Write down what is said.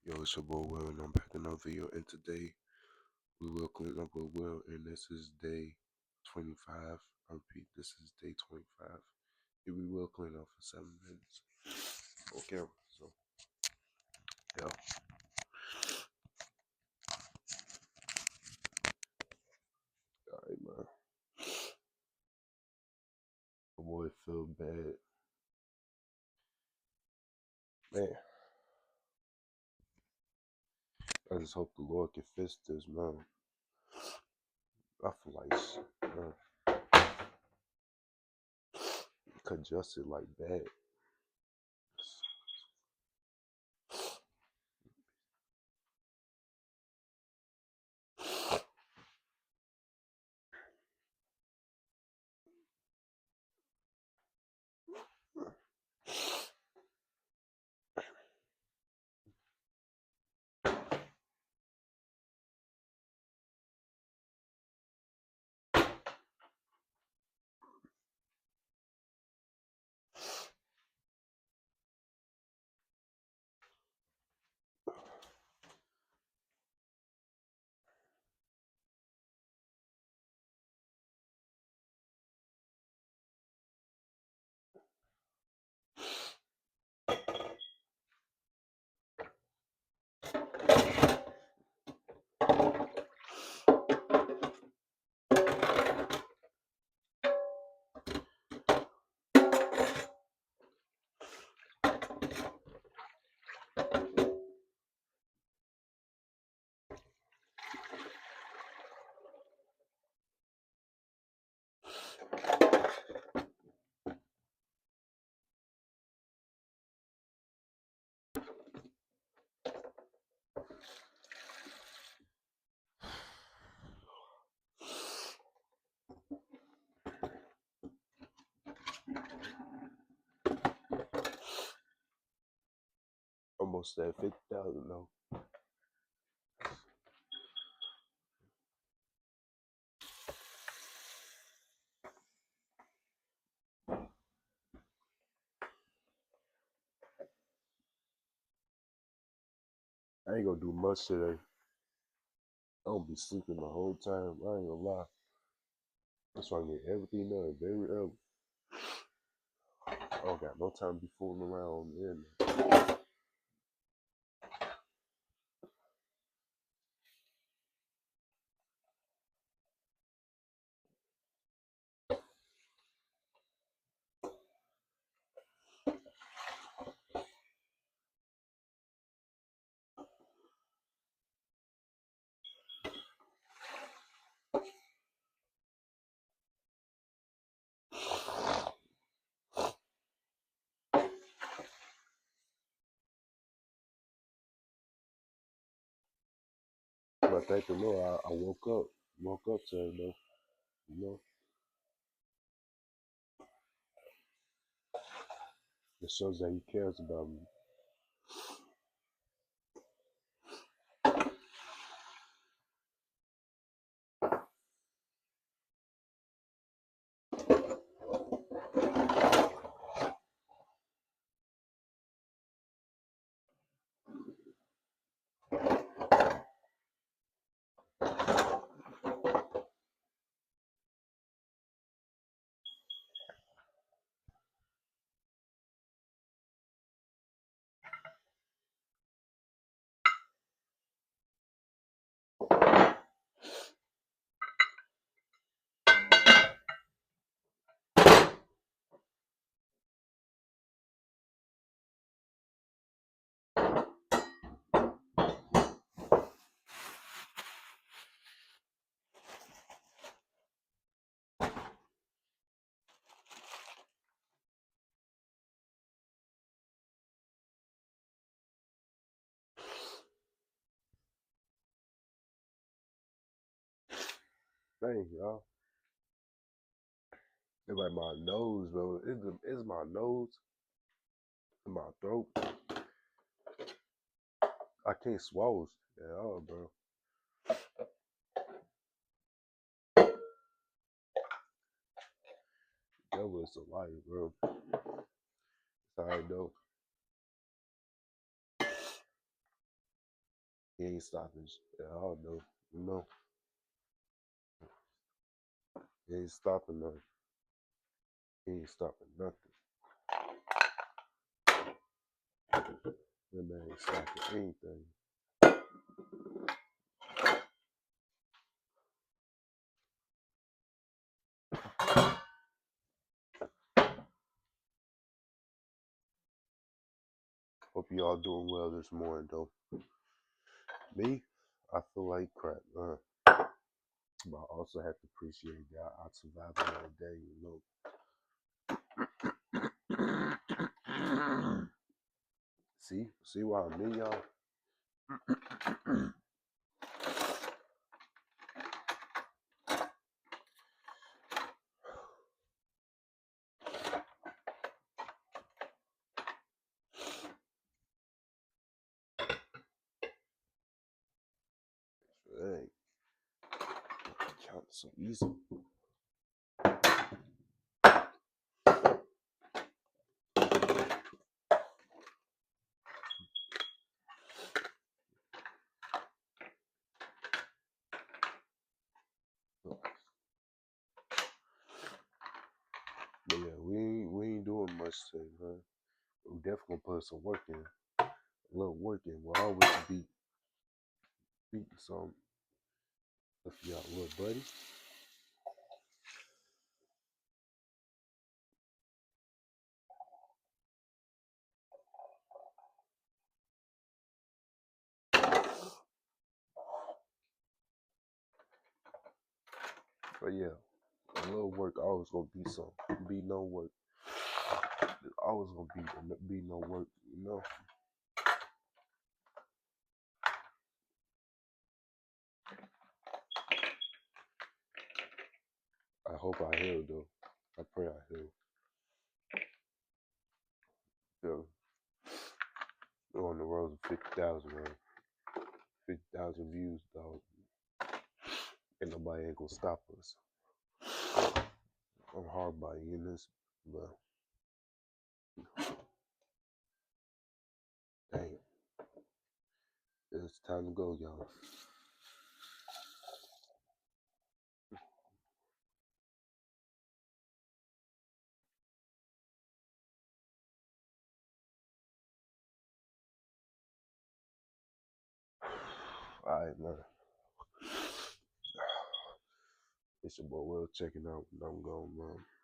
Yo, it's your boy Will, and I'm back with another video. And today we will clean up with Will, and this is day 25. I repeat, this is day 25. And we will clean up for 7 minutes. Okay, so yeah, all right, man. My boy feel bad, man. I just hope the Lord can fix this, man. I feel like congested like bad. Almost at 50,000 though. I ain't gonna do much today. I'm gonna be sleeping the whole time. I ain't gonna lie. That's why I get everything done very early. I don't got no time to be fooling around in. But thank the Lord, I woke up today though. You know, it shows that He cares about me. Dang, y'all. It's like my nose, bro. It's my nose and my throat. I can't swallow at all, bro. That was a life, bro. It's alright though. He ain't stopping at all, though. You know, he ain't stopping nothing. He ain't stopping nothing. That man ain't stopping anything. Hope y'all doing well this morning, though. Me, I feel like crap, but I also have to appreciate that I survived another day, See why I mean, y'all? Dang, count so easy. But yeah, we ain't doing much today, man. We definitely gonna put some work in. A little work in. We'll always beating some if y'all little buddy. But yeah, a little work always gonna be some. Be no work. There's always gonna be no work, you know. I hope I heal though. I pray I heal. Yeah, we're on the road to 50,000, man. 50,000 views, dog. And nobody ain't gonna stop us. I'm hard by in this, but dang, it's time to go, y'all. All right, man. It's your boy Will checking out. I'm gone, man.